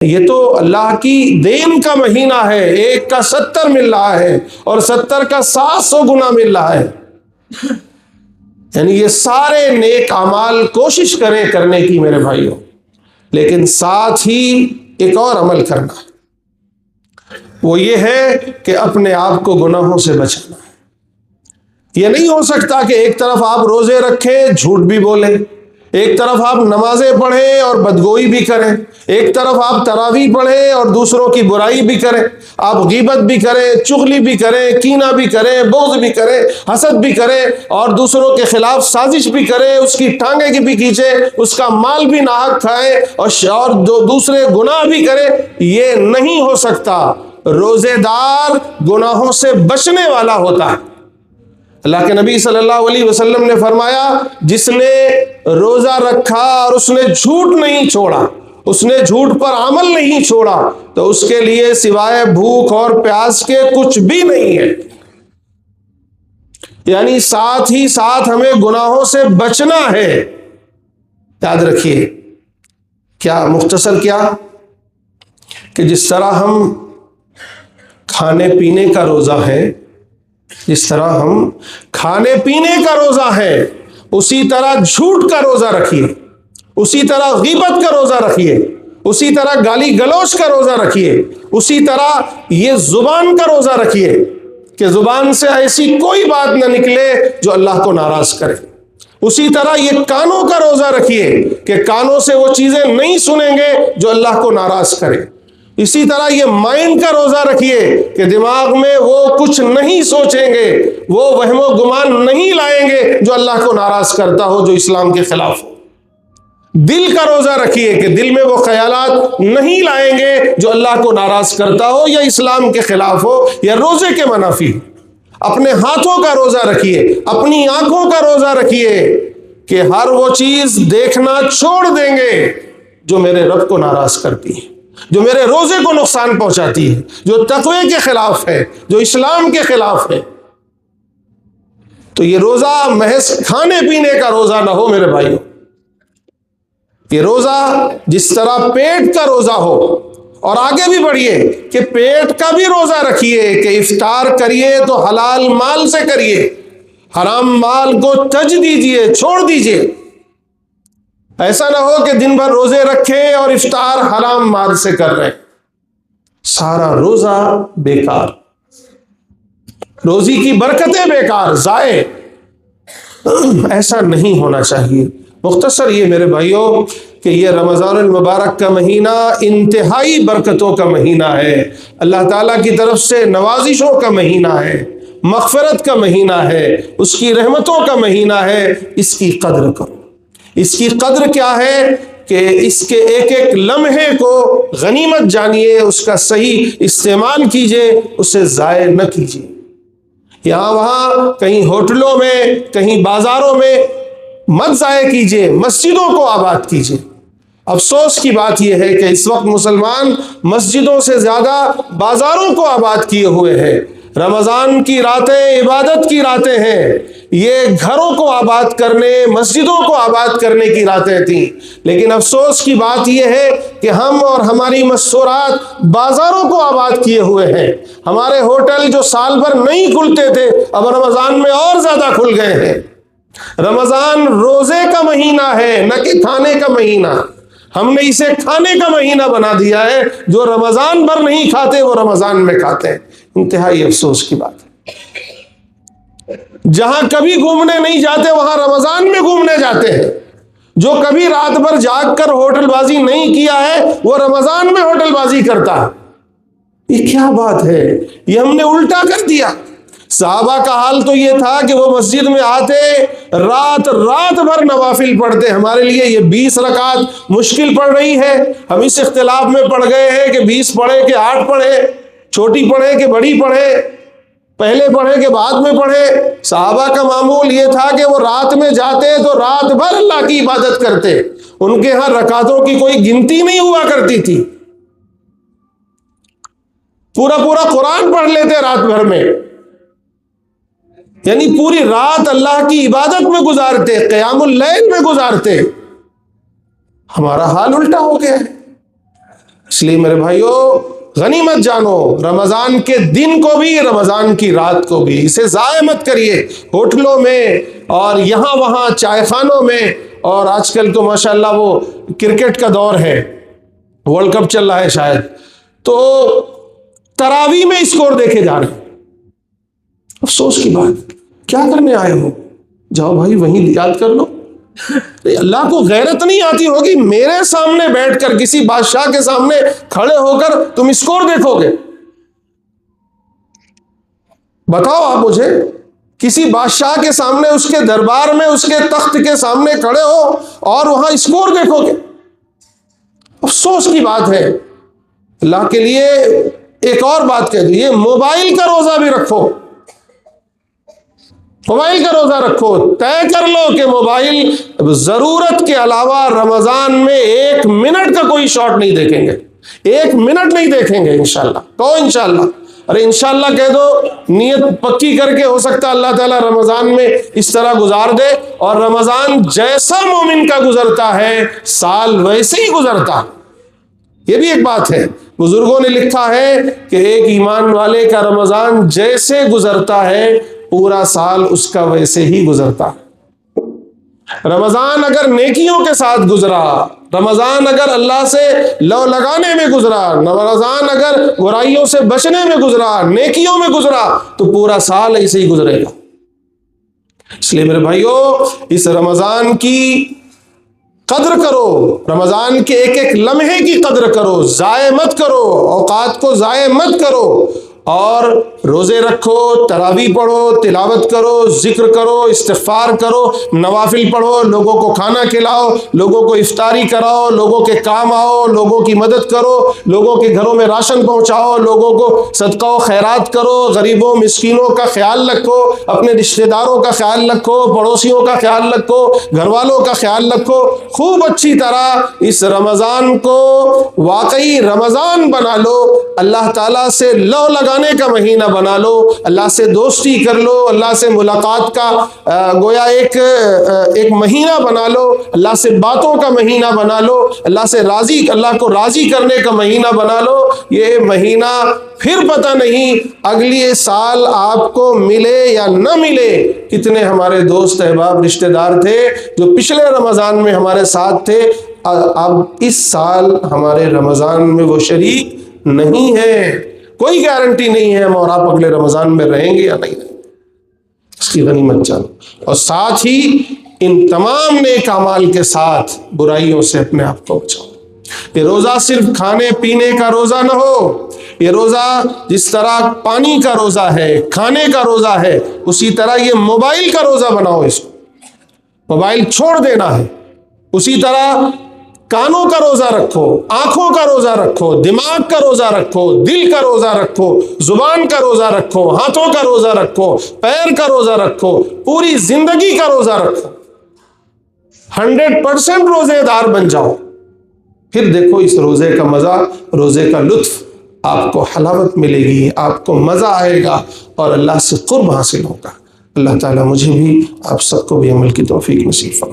یہ تو اللہ کی دین کا مہینہ ہے، ایک کا 70 مل رہا ہے اور 70 کا 700 گنا مل رہا ہے۔ یعنی یہ سارے نیک اعمال کوشش کریں کرنے کی میرے بھائیوں، لیکن ساتھ ہی ایک اور عمل کرنا ہے، وہ یہ ہے کہ اپنے آپ کو گناہوں سے بچانا ہے۔ یہ نہیں ہو سکتا کہ ایک طرف آپ روزے رکھیں، جھوٹ بھی بولیں، ایک طرف آپ نمازیں پڑھیں اور بدگوئی بھی کریں، ایک طرف آپ تراویح پڑھیں اور دوسروں کی برائی بھی کریں، آپ غیبت بھی کریں، چغلی بھی کریں، کینہ بھی کریں، بغض بھی کریں، حسد بھی کریں اور دوسروں کے خلاف سازش بھی کریں، اس کی ٹانگیں بھی کھینچیں، اس کا مال بھی ناحق کھائیں اور دوسرے گناہ بھی کریں۔ یہ نہیں ہو سکتا۔ روزے دار گناہوں سے بچنے والا ہوتا ہے۔ اللہ کے نبی صلی اللہ علیہ وسلم نے فرمایا، جس نے روزہ رکھا اور اس نے جھوٹ نہیں چھوڑا، اس نے جھوٹ پر عمل نہیں چھوڑا، تو اس کے لیے سوائے بھوک اور پیاس کے کچھ بھی نہیں ہے۔ یعنی ساتھ ہی ساتھ ہمیں گناہوں سے بچنا ہے۔ یاد رکھیے، کیا مختصر کیا کہ جس طرح ہم کھانے پینے کا روزہ ہے، جس طرح ہم کھانے پینے کا روزہ ہے، اسی طرح جھوٹ کا روزہ رکھیے، اسی طرح غیبت کا روزہ رکھیے، اسی طرح گالی گلوچ کا روزہ رکھیے، اسی طرح یہ زبان کا روزہ رکھیے کہ زبان سے ایسی کوئی بات نہ نکلے جو اللہ کو ناراض کرے۔ اسی طرح یہ کانوں کا روزہ رکھیے کہ کانوں سے وہ چیزیں نہیں سنیں گے جو اللہ کو ناراض کرے۔ اسی طرح یہ مائنڈ کا روزہ رکھیے کہ دماغ میں وہ کچھ نہیں سوچیں گے، وہ وہم و گمان نہیں لائیں گے جو اللہ کو ناراض کرتا ہو، جو اسلام کے خلاف ہو۔ دل کا روزہ رکھیے کہ دل میں وہ خیالات نہیں لائیں گے جو اللہ کو ناراض کرتا ہو یا اسلام کے خلاف ہو یا روزے کے منافی۔ اپنے ہاتھوں کا روزہ رکھیے، اپنی آنکھوں کا روزہ رکھیے کہ ہر وہ چیز دیکھنا چھوڑ دیں گے جو میرے رب کو ناراض کرتی ہے، جو میرے روزے کو نقصان پہنچاتی ہے، جو تقوی کے خلاف ہے، جو اسلام کے خلاف ہے۔ تو یہ روزہ محض کھانے پینے کا روزہ نہ ہو میرے بھائیوں، یہ روزہ جس طرح پیٹ کا روزہ ہو، اور آگے بھی بڑھیے کہ پیٹ کا بھی روزہ رکھیے کہ افطار کریے تو حلال مال سے کریے، حرام مال کو تج دیجیے، چھوڑ دیجیے۔ ایسا نہ ہو کہ دن بھر روزے رکھیں اور افطار حرام مال سے کر رہے ہیں، سارا روزہ بیکار، روزی کی برکتیں بیکار، ضائع۔ ایسا نہیں ہونا چاہیے۔ مختصر یہ میرے بھائیوں کہ یہ رمضان المبارک کا مہینہ انتہائی برکتوں کا مہینہ ہے، اللہ تعالیٰ کی طرف سے نوازشوں کا مہینہ ہے، مغفرت کا مہینہ ہے، اس کی رحمتوں کا مہینہ ہے۔ اس کی قدر کرو۔ اس کی قدر کیا ہے کہ اس کے ایک ایک لمحے کو غنیمت جانیے، اس کا صحیح استعمال کیجیے، اسے ضائع نہ کیجیے۔ یہاں وہاں کہیں ہوٹلوں میں، کہیں بازاروں میں مت ضائع کیجیے، مسجدوں کو آباد کیجیے۔ افسوس کی بات یہ ہے کہ اس وقت مسلمان مسجدوں سے زیادہ بازاروں کو آباد کیے ہوئے ہیں۔ رمضان کی راتیں عبادت کی راتیں ہیں، یہ گھروں کو آباد کرنے، مسجدوں کو آباد کرنے کی راتیں تھیں، لیکن افسوس کی بات یہ ہے کہ ہم اور ہماری مستورات بازاروں کو آباد کیے ہوئے ہیں۔ ہمارے ہوٹل جو سال بھر نہیں کھلتے تھے اب رمضان میں اور زیادہ کھل گئے ہیں۔ رمضان روزے کا مہینہ ہے، نہ کہ کھانے کا مہینہ۔ ہم نے اسے کھانے کا مہینہ بنا دیا ہے، جو رمضان بھر نہیں کھاتے وہ رمضان میں کھاتے ہیں۔ انتہائی افسوس کی بات ہے۔ جہاں کبھی گھومنے نہیں جاتے وہاں رمضان میں گھومنے جاتے ہیں۔ جو کبھی رات بھر جاگ کر ہوٹل بازی نہیں کیا ہے وہ رمضان میں ہوٹل بازی کرتا ہے۔ یہ کیا بات ہے؟ یہ ہم نے الٹا کر دیا۔ صحابہ کا حال تو یہ تھا کہ وہ مسجد میں آتے، رات بھر نوافل پڑھتے۔ ہمارے لیے یہ 20 رکعت مشکل پڑ رہی ہے، ہم اس اختلاف میں پڑ گئے ہیں کہ 20 پڑھے کہ 8 پڑھے، چھوٹی پڑھے کہ بڑی پڑھے، پہلے پڑھے کہ بعد میں پڑھے۔ صحابہ کا معمول یہ تھا کہ وہ رات میں جاتے تو رات بھر اللہ کی عبادت کرتے، ان کے ہاں رکعتوں کی کوئی گنتی نہیں ہوا کرتی تھی، پورا قرآن پڑھ لیتے رات بھر میں، یعنی پوری رات اللہ کی عبادت میں گزارتے، قیام اللیل میں گزارتے۔ ہمارا حال الٹا ہو گیا ہے۔ اس لیے میرے بھائیوں غنیمت جانو، رمضان کے دن کو بھی رمضان کی رات کو بھی، اسے ضائع مت کریے ہوٹلوں میں اور یہاں وہاں چائے خانوں میں، اور آج کل تو ماشاءاللہ وہ کرکٹ کا دور ہے، ورلڈ کپ چل رہا ہے شاید، تو تراویح میں اسکور دیکھے جا رہے ہیں۔ افسوس کی بات، کیا کرنے آئے ہو؟ جاؤ بھائی وہیں یاد کر لو۔ اللہ کو غیرت نہیں آتی ہوگی میرے سامنے بیٹھ کر کسی بادشاہ کے سامنے کھڑے ہو کر تم اسکور دیکھو گے؟ بتاؤ آپ مجھے، کسی بادشاہ کے سامنے، اس کے دربار میں، اس کے تخت کے سامنے کھڑے ہو اور وہاں اسکور دیکھو گے؟ افسوس کی بات ہے۔ اللہ کے لیے ایک اور بات کہہ دیجیے، موبائل کا روزہ بھی رکھو، موبائل کا روزہ رکھو، طے کر لو کہ موبائل ضرورت کے علاوہ رمضان میں 1 منٹ کا کوئی شارٹ نہیں دیکھیں گے، 1 منٹ نہیں دیکھیں گے انشاءاللہ۔ تو انشاءاللہ، ارے انشاءاللہ کہہ دو، نیت پکی کر کے، ہو سکتا ہے اللہ تعالیٰ رمضان میں اس طرح گزار دے، اور رمضان جیسا مومن کا گزرتا ہے سال ویسے ہی گزرتا۔ یہ بھی ایک بات ہے، بزرگوں نے لکھا ہے کہ ایک ایمان والے کا رمضان جیسے گزرتا ہے پورا سال اس کا ویسے ہی گزرتا۔ رمضان اگر نیکیوں کے ساتھ گزرا، رمضان اگر اللہ سے لو لگانے میں گزرا، رمضان اگر برائیوں سے بچنے میں گزرا، نیکیوں میں گزرا، تو پورا سال ایسے ہی گزرے گا۔ اس لیے میرے بھائیوں، اس رمضان کی قدر کرو، رمضان کے ایک ایک لمحے کی قدر کرو، ضائع مت کرو، اوقات کو ضائع مت کرو، اور روزے رکھو، تراویح پڑھو، تلاوت کرو، ذکر کرو، استغفار کرو، نوافل پڑھو، لوگوں کو کھانا کھلاؤ، لوگوں کو افطاری کراؤ، لوگوں کے کام آؤ، لوگوں کی مدد کرو، لوگوں کے گھروں میں راشن پہنچاؤ، لوگوں کو صدقہ و خیرات کرو، غریبوں مسکینوں کا خیال رکھو، اپنے رشتہ داروں کا خیال رکھو، پڑوسیوں کا خیال رکھو، گھر والوں کا خیال رکھو، خوب اچھی طرح اس رمضان کو واقعی رمضان بنا لو، اللہ تعالیٰ سے لو لگانے کا مہینہ بنا لو، اللہ سے دوستی کر لو، اللہ سے ملاقات کا گویا ایک مہینہ بنا لو، اللہ سے باتوں کا مہینہ بنا لو، اللہ کو راضی کرنے کا مہینہ بنا لو۔ یہ مہینہ پھر پتہ نہیں اگلی سال آپ کو ملے یا نہ ملے۔ کتنے ہمارے دوست احباب رشتہ دار تھے جو پچھلے رمضان میں ہمارے ساتھ تھے، اب اس سال ہمارے رمضان میں وہ شریک نہیں ہے۔ کوئی گارنٹی نہیں ہے ہم اور آپ اگلے رمضان میں رہیں گے یا نہیں رہیں گے۔ اس کی غنیمت جانو، اور ساتھ ہی ان تمام نیک اعمال کے ساتھ برائیوں سے اپنے آپ کو بچاؤ۔ یہ روزہ صرف کھانے پینے کا روزہ نہ ہو، یہ روزہ جس طرح پانی کا روزہ ہے، کھانے کا روزہ ہے، اسی طرح یہ موبائل کا روزہ بناؤ، اس کو موبائل چھوڑ دینا ہے۔ اسی طرح کانوں کا روزہ رکھو، آنکھوں کا روزہ رکھو، دماغ کا روزہ رکھو، دل کا روزہ رکھو، زبان کا روزہ رکھو، ہاتھوں کا روزہ رکھو، پیر کا روزہ رکھو، پوری زندگی کا روزہ رکھو، 100% روزے دار بن جاؤ۔ پھر دیکھو اس روزے کا مزہ، روزے کا لطف، آپ کو حلاوت ملے گی، آپ کو مزہ آئے گا، اور اللہ سے قرب حاصل ہوگا۔ اللہ تعالیٰ مجھے بھی آپ سب کو بھی عمل کی توفیق نصیب فرمائے۔